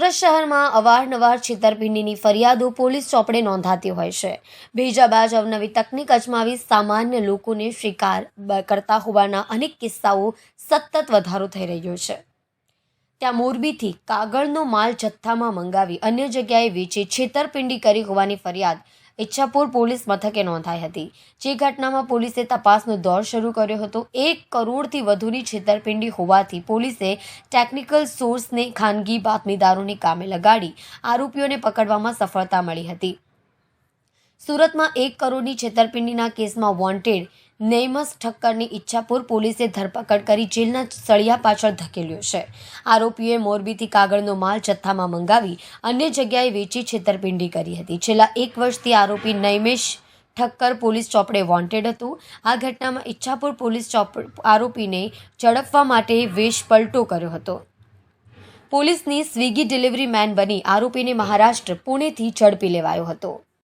સુરત શહેરમાં અવારનવાર છેતરપિંડીની ફરિયાદો પોલીસ ચોપડે નોંધાતી હોય છે। ભેજાબાજ અવનવી તકનીક અજમાવી સામાન્ય લોકોને શિકાર કરતા હોવાના અનેક કિસ્સાઓ સતત વધારો થઈ રહ્યો છે। ત્યાં મોરબીથી કાગળનો માલ જથ્થામાં મંગાવી અન્ય જગ્યાએ વેચી છેતરપિંડી કરી હોવાની ફરિયાદ ઈચ્છાપુર પોલીસ મથકે નોંધાઈ હતી। જે ઘટનામાં પોલીસે તપાસનો દોર શરૂ કર્યો હતો। 1 કરોડથી વધુની છેતરપિંડી હોવાથી પોલીસે ટેકનિકલ સોર્સને ખાનગી બાતમીદારોને કામે લગાડી આરોપીઓને પકડવામાં સફળતા મળી હતી। સુરતમાં 1 કરોડની છેતરપિંડીના કેસમાં વોન્ટેડ નેમસ ઠક્કરની ઈચ્છાપુર પોલીસે ધરપકડ કરી જેલના સળિયા પાછળ ધકેલ્યો છે। આરોપીઓએ મોરબીથી કાગળનો માલ જથ્થામાં મંગાવી અન્ય જગ્યાએ વેચી છેતરપિંડી કરી હતી। છેલ્લા 1 વર્ષથી આરોપી નૈમેશ ઠક્કર પોલીસ ચોપડે વોન્ટેડ હતો। આ ઘટનામાં ઈચ્છાપુર પોલીસ આરોપીને ઝડપવા માટે વેશ પલટો કર્યો હતો। પોલીસની સ્વિગી ડિલિવરી મેન બની આરોપીને મહારાષ્ટ્ર પુણેથી ઝડપી લેવાયો હતો।